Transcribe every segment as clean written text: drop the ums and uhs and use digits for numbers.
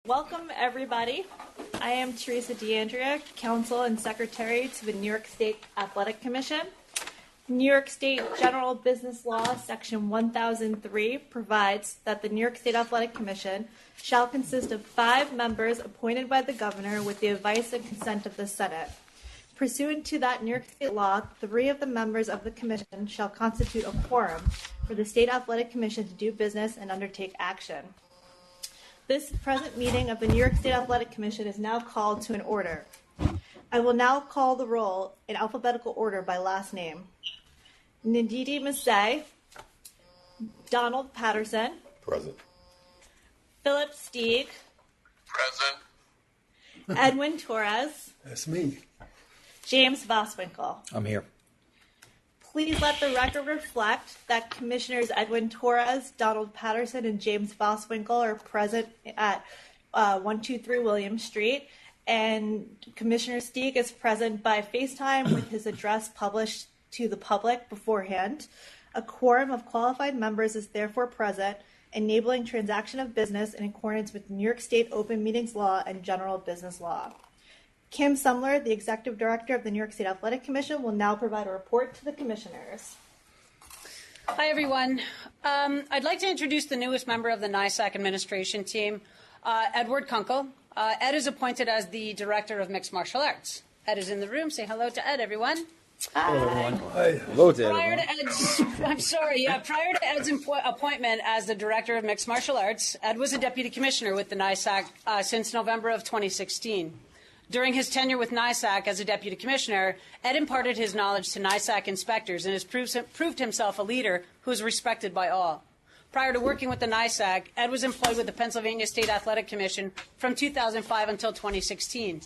Welcome, everybody. I am Teresa DeAndrea, Counsel and Secretary to the New York State Athletic Commission. New York State General Business Law, Section 1003, provides that the New York State Athletic Commission shall consist of 5 members appointed by the governor with the advice and consent of the Senate. Pursuant to that New York State law, 3 of the members of the commission shall constitute a quorum for the State Athletic Commission to do business and undertake action. This present meeting of the New York State Athletic Commission is now called to an order. I will now call the roll in alphabetical order by last name. Ndidi Masay, Donald Patterson. Present. Philip Stieg. Present. Edwin Torres. That's me. James Voswinkle. I'm here. Please let the record reflect that Commissioners Edwin Torres, Donald Patterson, and James Voswinkle are present at 123 William Street, and Commissioner Stieg is present by FaceTime with his address published to the public beforehand. A quorum of qualified members is therefore present, enabling transaction of business in accordance with New York State Open Meetings Law and General Business Law. Kim Sumler, the Executive Director of the New York State Athletic Commission, will now provide a report to the commissioners. Hi, everyone. I'd like to introduce the newest member of the NYSAC administration team, Edward Kunkel. Ed is appointed as the Director of Mixed Martial Arts. Ed is in the room. Say hello to Ed, everyone. Hello, everyone. Hi. Hello to Prior everyone. to Ed's appointment as the Director of Mixed Martial Arts, Ed was a Deputy Commissioner with the NYSAC since November of 2016. During his tenure with NYSAC as a Deputy Commissioner, Ed imparted his knowledge to NYSAC inspectors and has proved himself a leader who is respected by all. Prior to working with the NYSAC, Ed was employed with the Pennsylvania State Athletic Commission from 2005 until 2016.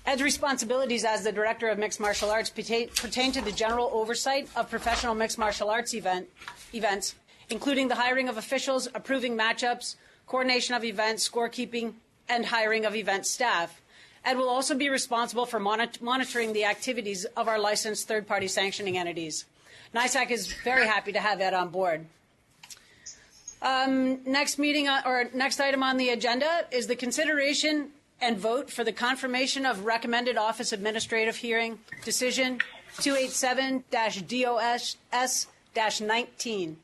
Ed's responsibilities as the Director of Mixed Martial Arts pertain to the general oversight of professional mixed martial arts events, including the hiring of officials, approving matchups, coordination of events, scorekeeping, and hiring of event staff. Ed will also be responsible for monitoring the activities of our licensed third-party sanctioning entities. NYSAC is very happy to have Ed on board. Next item on the agenda is the consideration and vote for the confirmation of recommended Office Administrative Hearing Decision 287-DOS-19.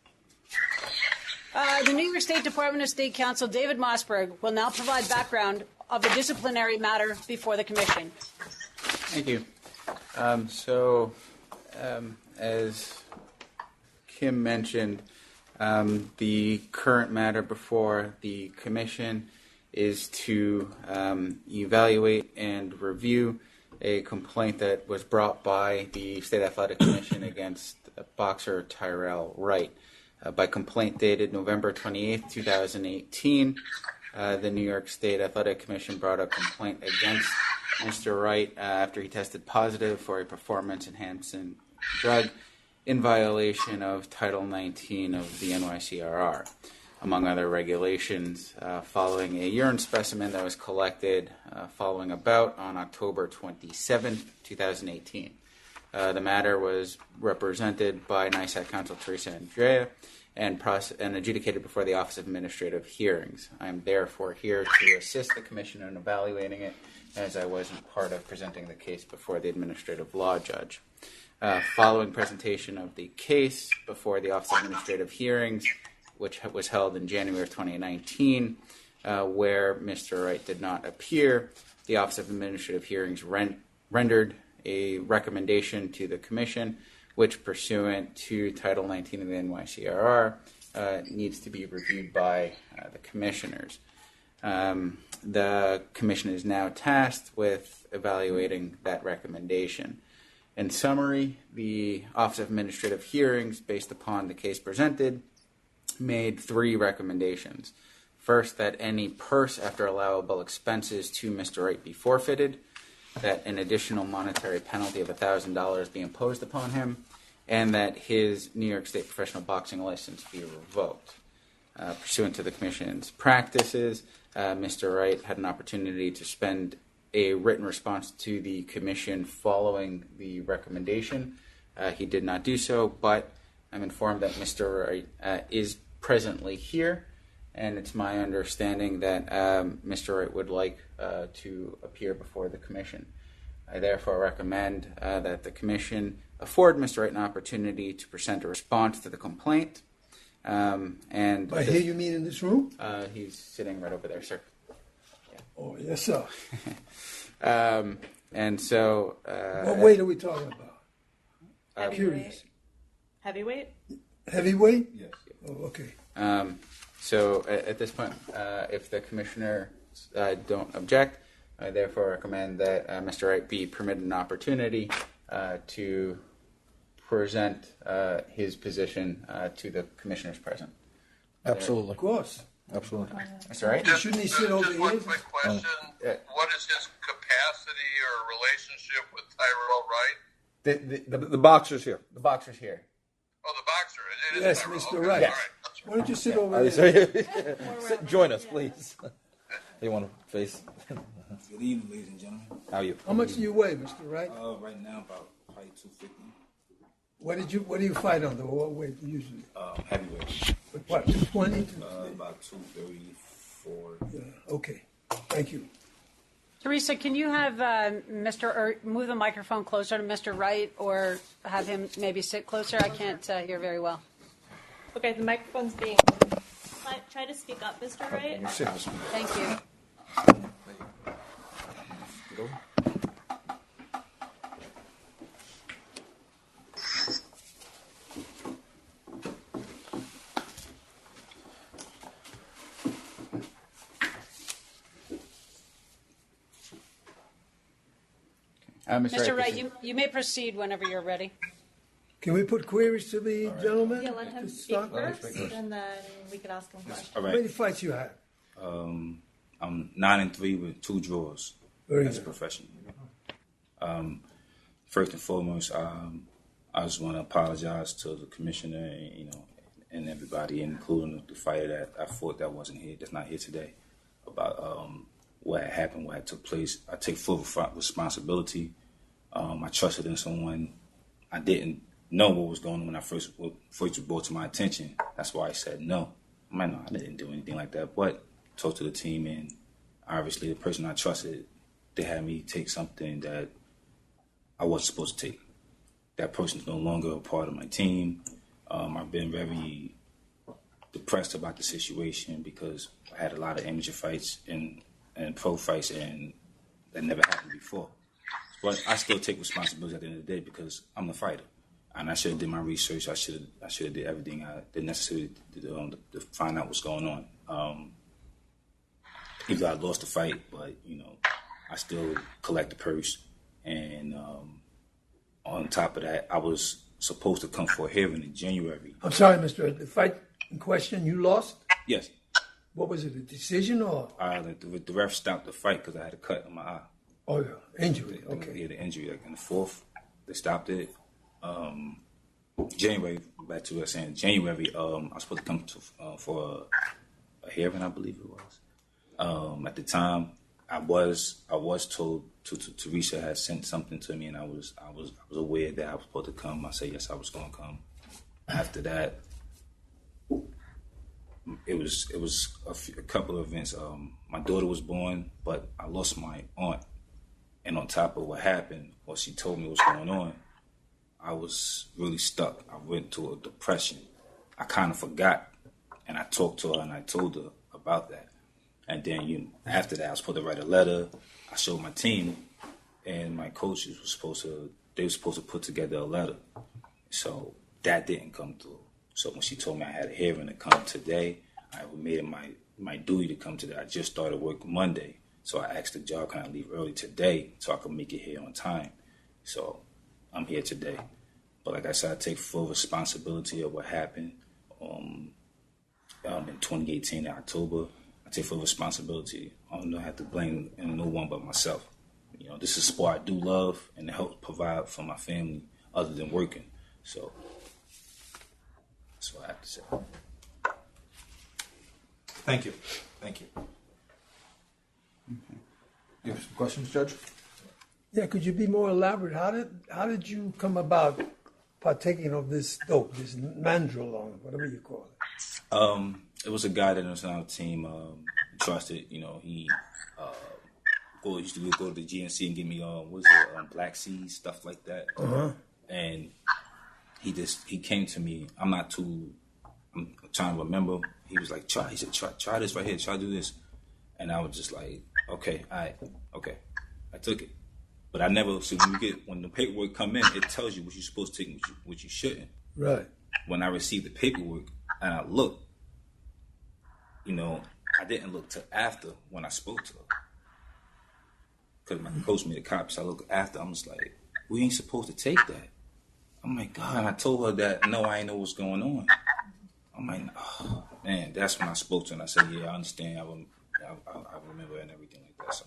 The New York State Department of State Counsel David Mossberg will now provide background of the disciplinary matter before the Commission. Thank you. As Kim mentioned, the current matter before the Commission is to evaluate and review a complaint that was brought by the State Athletic Commission against boxer Tyrell Wright. By complaint dated November 28, 2018, the New York State Athletic Commission brought a complaint against Mr. Wright after he tested positive for a performance-enhancing drug in violation of Title 19 of the NYCRR, among other regulations, following a urine specimen that was collected following a bout on October 27, 2018. The matter was represented by NYSAC Counsel Teresa DeAndrea and adjudicated before the Office of Administrative Hearings. I am therefore here to assist the Commission in evaluating it, as I wasn't part of presenting the case before the Administrative Law Judge. Following presentation of the case before the Office of Administrative Hearings, which was held in January of 2019, where Mr. Wright did not appear, the Office of Administrative Hearings rendered a recommendation to the Commission, which, pursuant to Title 19 of the NYCRR, needs to be reviewed by the Commissioners. The Commission is now tasked with evaluating that recommendation. In summary, the Office of Administrative Hearings, based upon the case presented, made 3 recommendations. First, that any purse after allowable expenses to Mr. Wright be forfeited, that an additional monetary penalty of $1,000 be imposed upon him, and that his New York State professional boxing license be revoked. Pursuant to the Commission's practices, Mr. Wright had an opportunity to spend a written response to the Commission following the recommendation. He did not do so, but I'm informed that Mr. Wright is presently here and it's my understanding that Mr. Wright would like to appear before the commission. I therefore recommend that the commission afford Mr. Wright an opportunity to present a response to the complaint. By here you mean in this room? He's sitting right over there, sir. Oh, yes, sir. And so... What weight are we talking about? Heavyweight. Curious. Heavyweight? Heavyweight? Yes. Oh, okay. So at this point, if the commissioners don't object, I therefore recommend that Mr. Wright be permitted an opportunity to present his position to the commissioners present. Absolutely. Of course. Absolutely. Mr. Wright? Shouldn't he sit over Just one here? quick question. What is his capacity or relationship with Tyrell Wright? The boxer's here. The boxer's here. Oh, the boxer. It is Yes, Tyrell. Mr. Okay. Wright. All Yes. right. That's Why don't you sit over Oh, there? Join us, please. You want to face? Good evening, ladies and gentlemen. How are you? How much do you weigh, Mr. Wright? Right now, about probably 250. What do you fight under? What weight usually? Heavyweight. What, 220? About 234. Yeah, okay. Thank you. Teresa, can you have or move the microphone closer to Mr. Wright, or have him maybe sit closer? I can't hear very well. Okay, the microphone's being... Try to speak up, Mr. Wright. Thank you. Mr. Wright, you may proceed whenever you're ready. Can we put queries to the gentleman? Yeah, let him to speak start? first, and then we could ask him questions. All How many right. fights you have? I'm 9-3 with 2 draws Very as a good. professional. First and foremost, I just want to apologize to the commissioner, and everybody, including the fighter that I fought that wasn't here, that's not here today, about what had happened, what had took place. I take full responsibility. I trusted in someone. I didn't know what was going on when I first was brought to my attention. That's why I said no. I didn't do anything like that, but talked to the team, and obviously the person I trusted, they had me take something that I wasn't supposed to take. That person's no longer a part of my team. I've been very depressed about the situation because I had a lot of amateur fights and pro fights, and that never happened before. But I still take responsibility at the end of the day because I'm the fighter, and I should have did my research. I should have did everything I did necessary to find out what's going on. Even though I lost the fight, but I still collect the purse, and on top of that, I was supposed to come for a hearing in January. I'm sorry, Mr. Wright. The fight in question, you lost? Yes, What was it, a decision or? the ref stopped the fight because I had a cut in my eye. Oh, yeah, injury, okay. Yeah, the injury, like in the 4th, they stopped it. January, back to what I was saying, January, I was supposed to come for a hearing, I believe it was. At the time, I was told Teresa had sent something to me, and I was aware that I was supposed to come. I said yes, I was going to come. After that, it was a couple of events. My daughter was born, but I lost my aunt. And on top of what happened, what she told me was going on, I was really stuck. I went to a depression. I kind of forgot, and I talked to her and I told her about that. And then after that, I was supposed to write a letter. I showed my team, and my coaches were supposed to put together a letter. So that didn't come through. So when she told me I had a hearing to come today, I made it my duty to come today. I just started work Monday. So I asked the job, can I leave early today so I can make it here on time? So I'm here today. But like I said, I take full responsibility of what happened in 2018 in October. I take full responsibility. I don't have to blame no one but myself. This is a sport I do love and it helps provide for my family other than working. So that's what I have to say. Thank you. Thank you. You have some questions, Judge? Yeah, could you be more elaborate? How did you come about partaking of this dope, this mandrel, or whatever you call it? It was a guy that was on our team. Trusted, he used to go to the GNC and give me Black Seeds, stuff like that. And he came to me. I'm trying to remember. He was like, try this right here. Try to do this. And I was just like, okay, all right, okay. I took it. But I never, so when the paperwork come in, it tells you what you're supposed to take and what you shouldn't. Right. When I received the paperwork and I looked, I didn't look till after when I spoke to her. Because my coach made a copy, so I looked after. I'm just like, we ain't supposed to take that. I'm like, God, and I told her that, no, I ain't know what's going on. I'm like, oh, man, that's when I spoke to her and I said, yeah, I understand. I remember and everything like that. So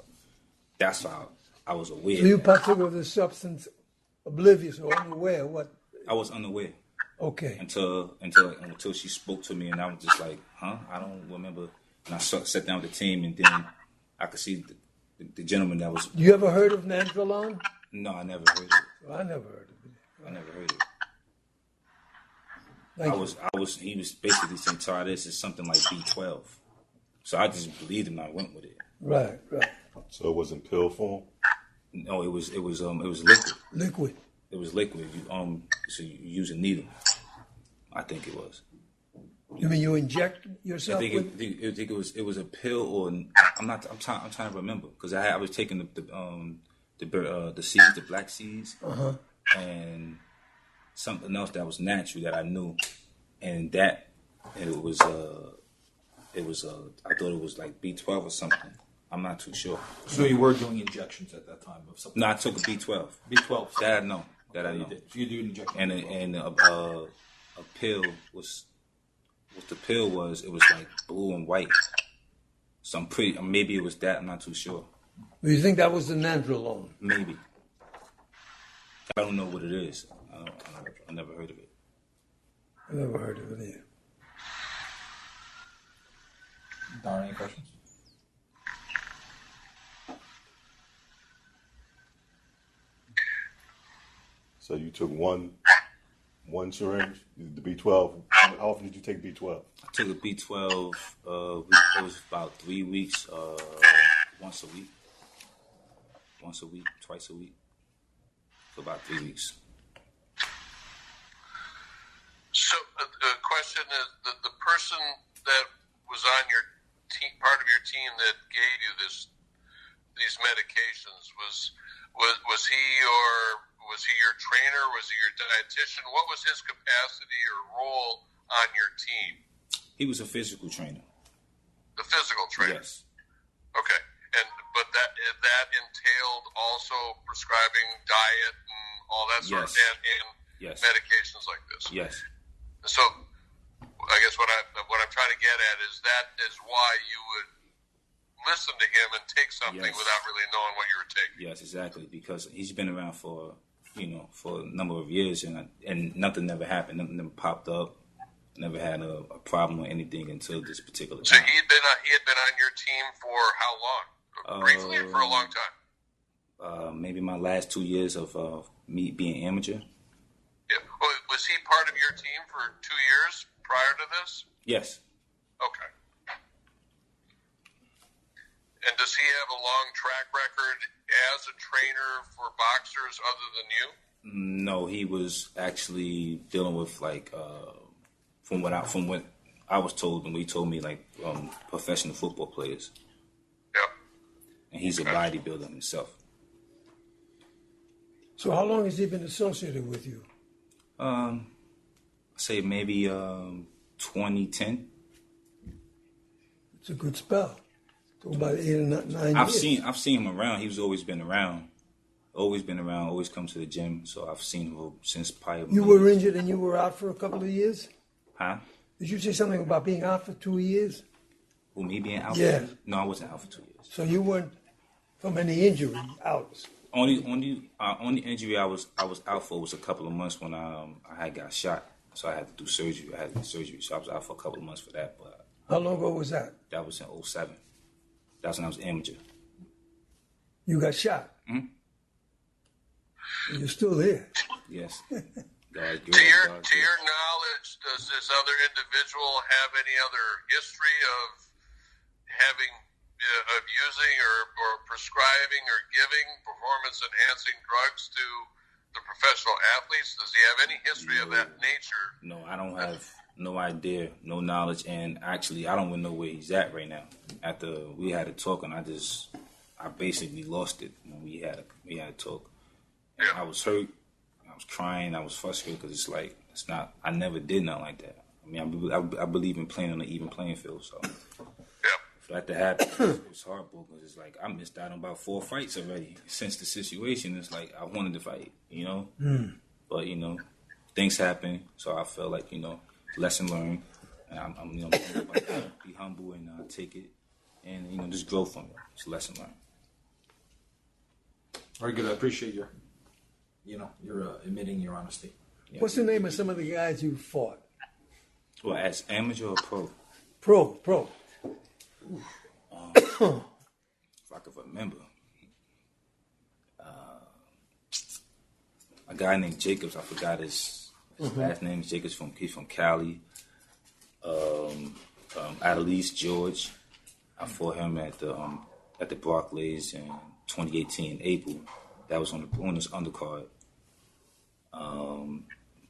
that's how I was aware. So you partook of this substance oblivious or unaware? What? I was unaware. Okay. Until she spoke to me, and I was just like, huh? I don't remember. And I sat down with the team, and then I could see the gentleman that was. You ever heard of Nandrolone? No, I never heard of it. Well, I never heard of it. I never heard of it. He was basically saying, Ty, this is something like B12. So I just believed him and I went with it. Right. So it was in pill form? No, it was liquid. Liquid. It was liquid. So you use a needle. I think it was. You mean you inject yourself? I think it was a pill or I'm trying to remember because I was taking the seeds, the black seeds, and something else that was natural that I knew, and I thought it was like B12 or something. I'm not too sure. So you were doing injections at that time of something? No, I took a B12. B12. That I know. That I know. did. So you do injections. And a pill was. What the pill was, it was like blue and white. So maybe it was that, I'm not too sure. Do you think that was the Nandrolone? Maybe. I don't know what it is. I never heard of it. I never heard of it either. Don, any questions? So you took one syringe, the B12. How often did you take B12? I took a B12, it was about 3 weeks, once a week, twice a week, for about 3 weeks. So the question is, the person that was on your team, part of your team that gave you these medications, was he your trainer? Was he your dietitian? What was his capacity or role on your team? He was a physical trainer. The physical trainer? Yes. Okay. But that entailed also prescribing diet and all that sort of and yes. medications like this. Yes. So I guess what I'm trying to get at is that is why you would listen to him and take something without really knowing what you were taking. Yes, exactly. Because he's been around for a number of years, and nothing never happened. Nothing never popped up. Never had a problem or anything until this particular time. So he had been on your team for how long? Briefly or for a long time? Maybe my last 2 years of me being amateur. Yeah. Was he part of your team for 2 years prior to this? Yes. Okay. And does he have a long track record as a trainer for boxers other than you? No, he was actually dealing with from what I was told, and he told me professional football players. Yep. And he's a bodybuilder himself. So how long has he been associated with you? Say maybe 2010. It's a good spell. So about 8 or 9 years. I've seen him around. He's always been around. Always been around. Always comes to the gym. So I've seen him since probably. You were injured and you were out for a couple of years? Huh? Did you say something about being out for 2 years? Who, me being out? Yeah. No, I wasn't out for 2 years. So you weren't from any injury out? Only injury I was out for was a couple of months when I had got shot. So I had to do surgery. So I was out for a couple of months for that. But how long ago was that? That was in 2007. That's when I was amateur. You got shot? Mm-hmm. You're still here? Yes. God's To grace. your God's to grace. your knowledge, does this other individual have any other history of having of using or prescribing or giving performance enhancing drugs to the professional athletes? Does he have any history of that nature? No, I don't have no idea, no knowledge, and actually, I don't even know where he's at right now. After we had a talk, and I basically lost it when we had a talk. And I was hurt, I was crying, I was frustrated because it's like I never did nothing like that. I mean, I believe in playing on an even playing field, so. For that to happen, it's horrible because it's like I missed out on about 4 fights already since the situation. It's like I wanted to fight, but things happen, so I felt like lesson learned, and I'm be humble and take it, and just grow from it. It's a lesson learned. Very good. I appreciate your admitting your honesty. Yeah. What's the name of some of the guys you fought? Well, as amateur or pro? Pro. If I could remember, a guy named Jacobs. I forgot his last name. Jacobs he's from Cali. Adelise George. I fought him at the Barclays in 2018 April. That was on this undercard.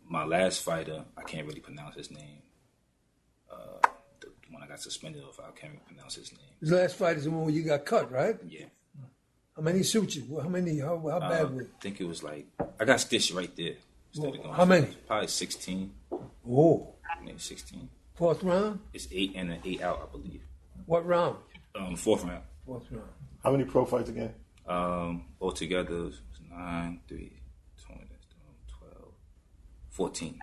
My last fighter, I can't really pronounce his name. The one I got suspended of, I can't really pronounce his name. His last fight is the one where you got cut, right? Yeah. How many suits? How many? How bad was it? I think it was like I got stitched right there. How many? Probably 16. Oh. Maybe 16. Fourth round? It's 8 and an 8 out, I believe. What round? Fourth round. Fourth round. How many pro fights again? Altogether, it was 9, 3, 20, 12, 14.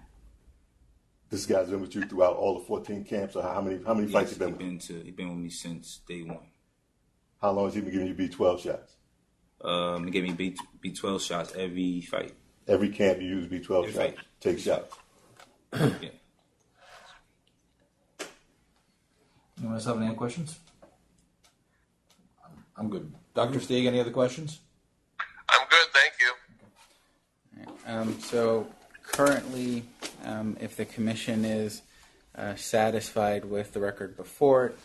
This guy's been with you throughout all the 14 camps, or how many fights he been with? He been with me since day one. How long has he been giving you B12 shots? He gave me B12 shots every fight. Every camp you use B12 Every shots. fight. Take shots. Yeah. Anyone else have any other questions? I'm good. Dr. Steig, any other questions? I'm good, thank you. So currently, if the commission is satisfied with the record before it,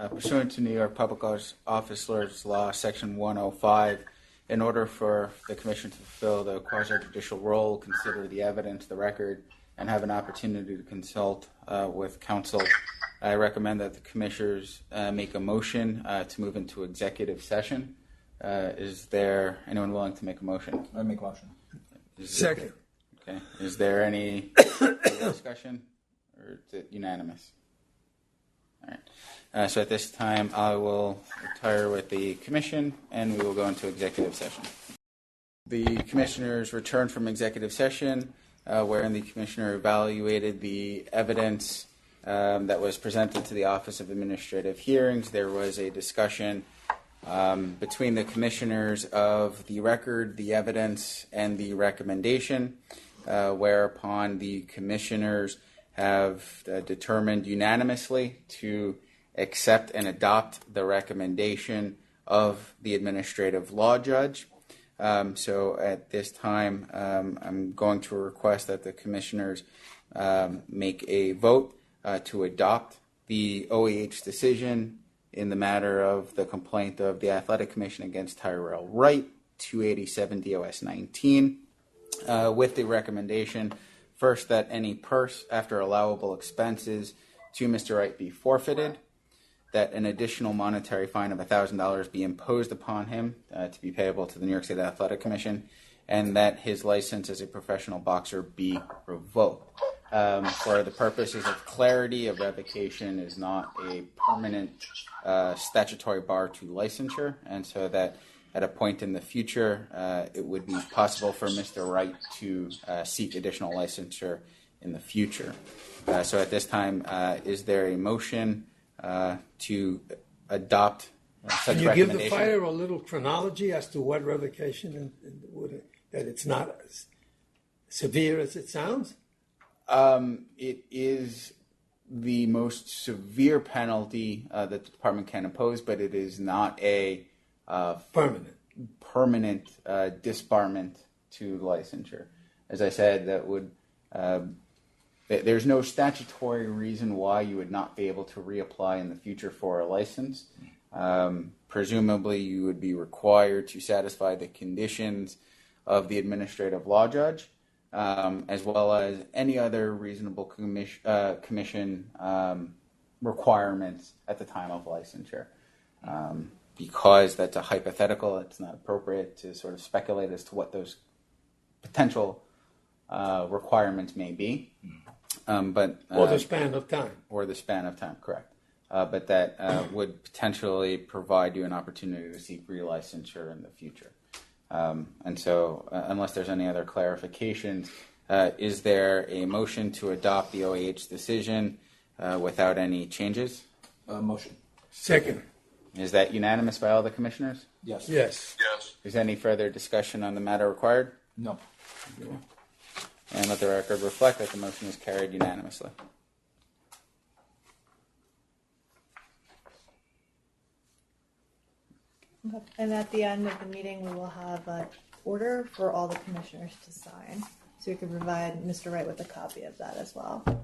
pursuant to New York Public Officers Law, Section 105, in order for the commission to fulfill the quasi-judicial role, consider the evidence, the record, and have an opportunity to consult with counsel, I recommend that the commissioners make a motion to move into executive session. Is there anyone willing to make a motion? I make a motion. Second. Okay. Is there any discussion, or is it unanimous? All right. So at this time, I will retire with the commission, and we will go into executive session. The commissioners returned from executive session, wherein the commissioner evaluated the evidence that was presented to the Office of Administrative Hearings. There was a discussion between the commissioners of the record, the evidence, and the recommendation, whereupon the commissioners have determined unanimously to accept and adopt the recommendation of the administrative law judge. So at this time, I'm going to request that the commissioners make a vote to adopt the OAH decision in the matter of the complaint of the Athletic Commission against Tyrell Wright, 287 DOS 19, with the recommendation, first, that any purse after allowable expenses to Mr. Wright be forfeited, that an additional monetary fine of $1,000 be imposed upon him to be payable to the New York State Athletic Commission, and that his license as a professional boxer be revoked. For the purposes of clarity, a revocation is not a permanent statutory bar to licensure, and so that at a point in the future, it would be possible for Mr. Wright to seek additional licensure in the future. So at this time, is there a motion to adopt such Can you give the recommendation? fighter a little chronology as to what revocation and that it's not as severe as it sounds? It is the most severe penalty that the department can impose, but it is not a permanent disbarment to licensure. As I said, that would there's no statutory reason why you would not be able to reapply in the future for a license. Presumably, you would be required to satisfy the conditions of the administrative law judge, as well as any other reasonable commission requirements at the time of licensure. Because that's a hypothetical, it's not appropriate to sort of speculate as to what those potential requirements may be. Or the span of time. Or the span of time, correct. But that would potentially provide you an opportunity to seek relicensure in the future. And so, unless there's any other clarifications, is there a motion to adopt the OAH decision without any changes? Motion. Second. Is that unanimous by all the commissioners? Yes. Yes. Yes. Is any further discussion on the matter required? No. And let the record reflect that the motion is carried unanimously. And at the end of the meeting, we will have an order for all the commissioners to sign. So you can provide Mr. Wright with a copy of that as well. All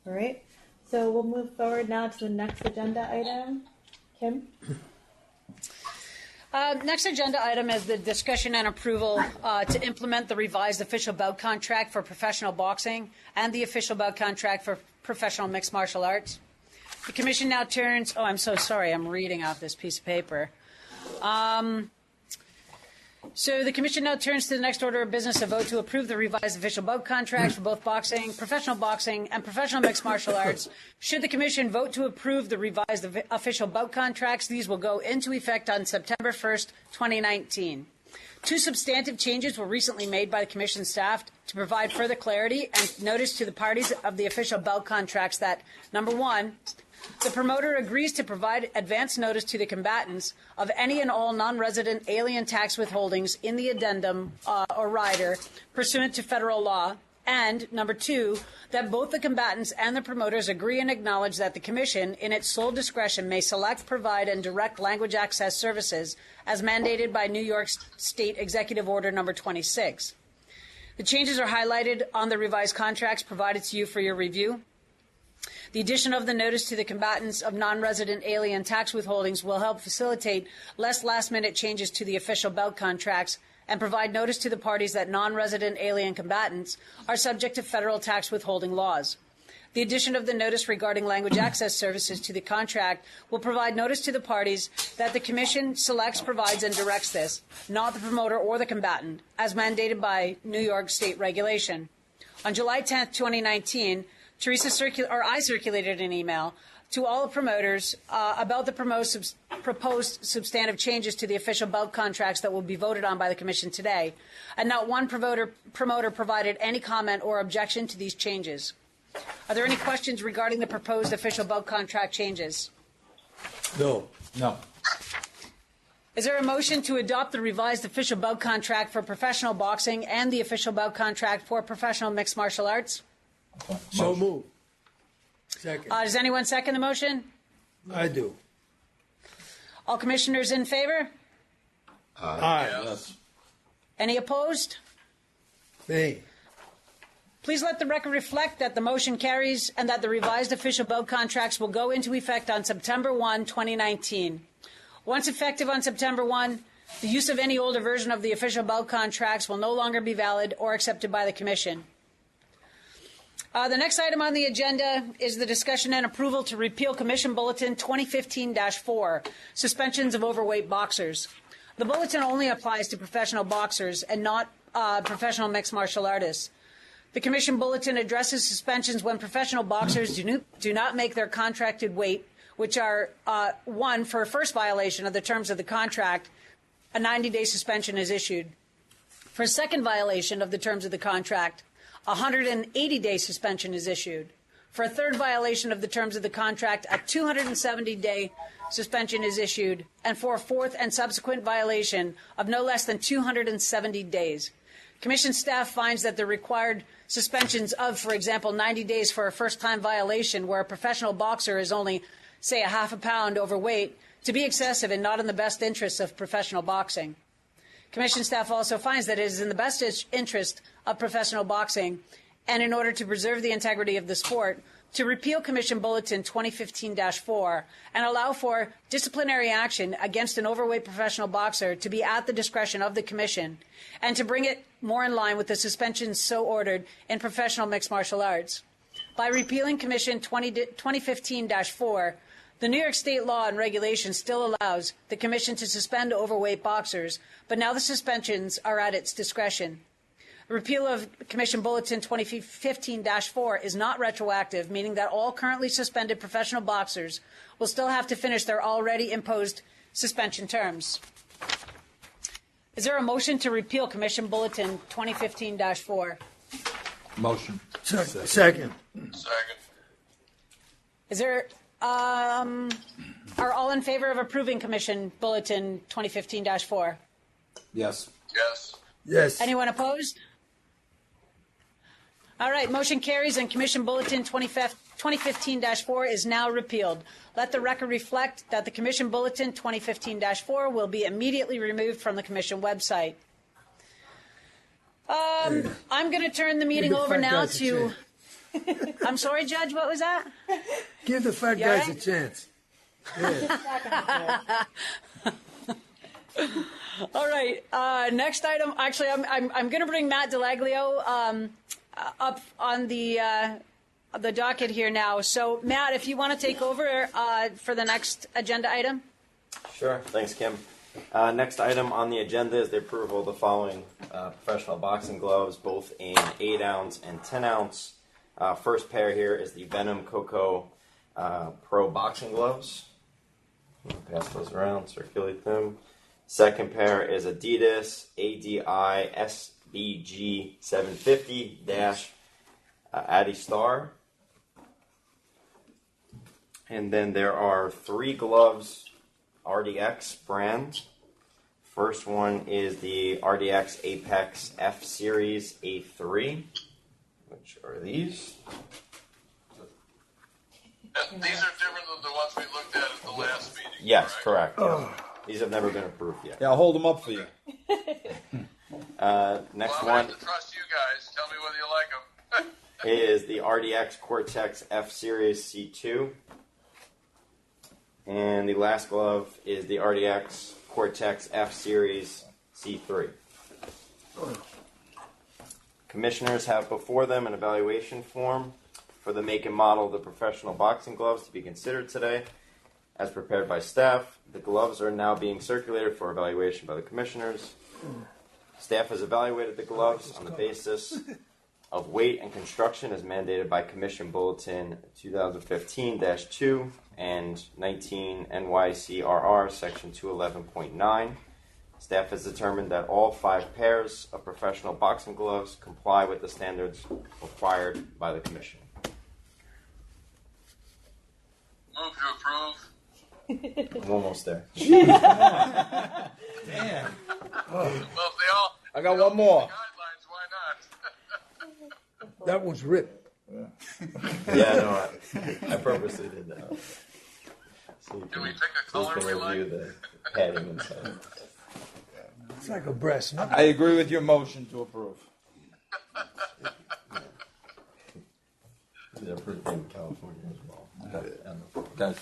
right. So we'll move forward now to the next agenda item. Kim? Next agenda item is the discussion and approval to implement the revised official bout contract for professional boxing and the official bout contract for professional mixed martial arts. The commission now turns, I'm so sorry, I'm reading off this piece of paper. So the commission now turns to the next order of business, a vote to approve the revised official bout contracts for both boxing, and professional mixed martial arts. Should the commission vote to approve the revised official bout contracts, these will go into effect on September 1st, 2019. Two substantive changes were recently made by the commission staff to provide further clarity and notice to the parties of the official bout contracts that, number one, the promoter agrees to provide advance notice to the combatants of any and all non-resident alien tax withholdings in the addendum or rider pursuant to federal law. And number two, that both the combatants and the promoters agree and acknowledge that the commission, in its sole discretion, may select, provide, and direct language access services as mandated by New York State Executive Order number 26. The changes are highlighted on the revised contracts provided to you for your review. The addition of the notice to the combatants of non-resident alien tax withholdings will help facilitate less last-minute changes to the official bout contracts and provide notice to the parties that non-resident alien combatants are subject to federal tax withholding laws. The addition of the notice regarding language access services to the contract will provide notice to the parties that the Commission selects, provides, and directs this, not the promoter or the combatant, as mandated by New York State regulation. On July 10th, 2019, I circulated an email to all the promoters about the proposed substantive changes to the official bout contracts that will be voted on by the Commission today, and not one promoter provided any comment or objection to these changes. Are there any questions regarding the proposed official bout contract changes? No. No. Is there a motion to adopt the revised official bout contract for professional boxing and the official bout contract for professional mixed martial arts? So moved. Second. Does anyone second the motion? I do. All commissioners in favor? Aye. Yes. Any opposed? Nay. Please let the record reflect that the motion carries and that the revised official bout contracts will go into effect on September 1, 2019. Once effective on September 1, the use of any older version of the official bout contracts will no longer be valid or accepted by the Commission. The next item on the agenda is the discussion and approval to repeal Commission Bulletin 2015-4, Suspensions of Overweight Boxers. The bulletin only applies to professional boxers and not professional mixed martial artists. The Commission Bulletin addresses suspensions when professional boxers do not make their contracted weight, which are, one, for a first violation of the terms of the contract, a 90-day suspension is issued. For a second violation of the terms of the contract, a 180-day suspension is issued. For a third violation of the terms of the contract, a 270-day suspension is issued. And for a fourth and subsequent violation of no less than 270 days. Commission staff finds that the required suspensions of, for example, 90 days for a first-time violation where a professional boxer is only, say, a half a pound overweight, to be excessive and not in the best interests of professional boxing. Commission staff also finds that it is in the best interest of professional boxing and in order to preserve the integrity of the sport, to repeal Commission Bulletin 2015-4 and allow for disciplinary action against an overweight professional boxer to be at the discretion of the Commission, and to bring it more in line with the suspensions so ordered in professional mixed martial arts. By repealing Commission 2015-4, the New York State law and regulation still allows the Commission to suspend overweight boxers, but now the suspensions are at its discretion. Repeal of Commission Bulletin 2015-4 is not retroactive, meaning that all currently suspended professional boxers will still have to finish their already imposed suspension terms. Is there a motion to repeal Commission Bulletin 2015-4? Motion. Second. Second. Is there, are all in favor of approving Commission Bulletin 2015-4? Yes. Yes. Yes. Anyone opposed? All right, motion carries and Commission Bulletin 2015-4 is now repealed. Let the record reflect that the Commission Bulletin 2015-4 will be immediately removed from the Commission website. I'm going to turn the meeting over now to... I'm sorry, Judge, what was that? Give the fat You guys all a chance. Yeah. All right. Next item. Actually, I'm going to bring Matt DeLaglio up on the docket here now. So, Matt, if you want to take over for the next agenda item. Sure. Thanks, Kim. Next item on the agenda is the approval of the following professional boxing gloves, both in 8-ounce and 10-ounce. First pair here is the Venom Coco Pro boxing gloves. Pass those around, circulate them. Second pair is Adidas ADI SBG 750 Addy Star. And then there are 3 gloves, RDX brand. First one is the RDX Apex F Series A3, which are these. And these are different than the ones we looked at the last meeting. Yes, correct. These have never been approved yet. Yeah, I'll hold them up for you. Next Well, I'm one going to have to trust you guys. Tell me whether you like them. is the RDX Cortex F Series C2. And the last glove is the RDX Cortex F Series C3. Commissioners have before them an evaluation form for the make and model of the professional boxing gloves to be considered today. As prepared by staff, the gloves are now being circulated for evaluation by the commissioners. Staff has evaluated the gloves on the basis of weight and construction as mandated by Commission Bulletin 2015-2 and 19 NYCRR Section 211.9. Staff has determined that all 5 pairs of professional boxing gloves comply with the standards required by the Commission. Move to approve. I'm almost there. Damn. Well, if they all I got one more. guidelines, why not? That one's ripped. Yeah, no, I purposely did that. So you Can we pick a so you color can we like? review the padding inside. It's like a breast. No? I agree with your motion to approve. They're approved in California as well. Okay.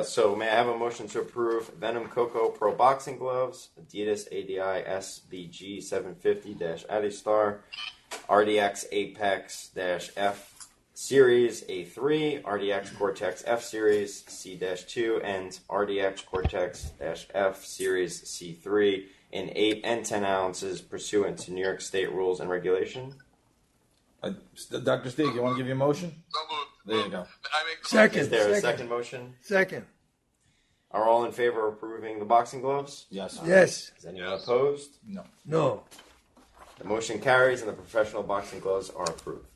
So may I have a motion to approve Venom Coco Pro Boxing Gloves, Adidas ADI SBG 750 Addy Star, RDX Apex F Series A3, RDX Cortex F Series C-2, and RDX Cortex F Series C3 in 8 and 10 ounces pursuant to New York State rules and regulation. Dr. Steig, you want to give your motion? So moved. There you go. I make the Second. Is there a second motion? Second. Are all in favor of approving the boxing gloves? Yes. Yes. Is anyone opposed? No. No. The motion carries and the professional boxing gloves are approved.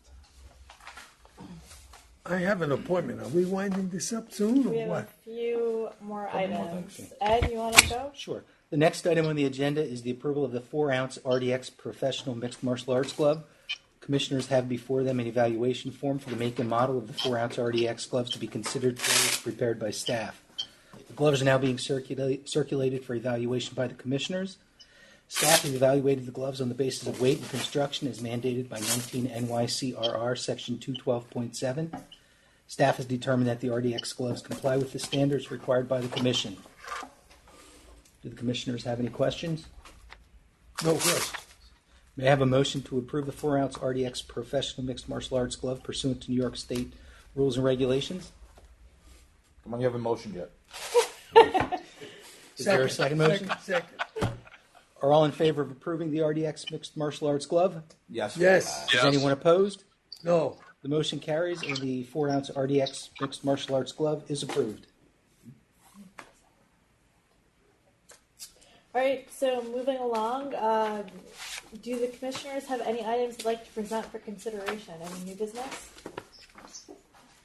I have an appointment. Are we winding this up soon or We have a what? few more more items. things. Ed, you want to go? Sure. The next item on the agenda is the approval of the 4-ounce RDX Professional Mixed Martial Arts Glove. Commissioners have before them an evaluation form for the make and model of the 4-ounce RDX gloves to be considered today, prepared by staff. The gloves are now being circulated for evaluation by the commissioners. Staff has evaluated the gloves on the basis of weight and construction as mandated by 19 NYCRR Section 212.7. Staff has determined that the RDX gloves comply with the standards required by the Commission. Do the Commissioners have any questions? No question. May I have a motion to approve the 4-ounce RDX Professional Mixed Martial Arts Glove pursuant to New York State rules and regulations? Come on, you haven't motioned yet. Is there a second motion? Second. Are all in favor of approving the RDX Mixed Martial Arts Glove? Yes. Yes. Is anyone opposed? No. The motion carries, and the 4-ounce RDX Mixed Martial Arts Glove is approved. All right, so moving along, do the commissioners have any items they'd like to present for consideration? Any new business?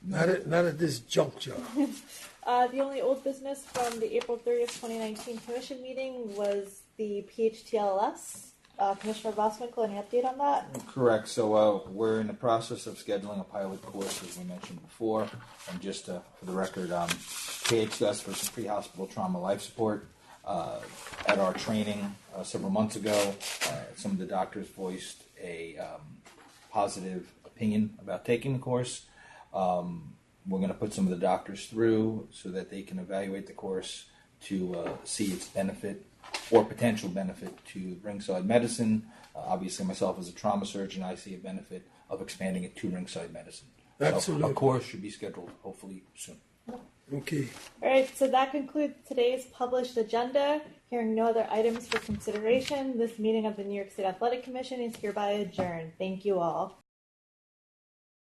Not at this juncture. The only old business from the April 30th, 2019 commission meeting was the PHTLS. Commissioner Boswinkle, any update on that? Correct. So we're in the process of scheduling a pilot course, as we mentioned before. And just for the record, PHTLS for some pre-hospital trauma life support. At our training several months ago, some of the doctors voiced a positive opinion about taking the course. We're going to put some of the doctors through so that they can evaluate the course to see its benefit or potential benefit to ringside medicine. Obviously, myself as a trauma surgeon, I see a benefit of expanding it to ringside medicine. Absolutely. So a course should be scheduled hopefully soon. Okay. All right, so that concludes today's published agenda. Hearing no other items for consideration, this meeting of the New York State Athletic Commission is hereby adjourned. Thank you all.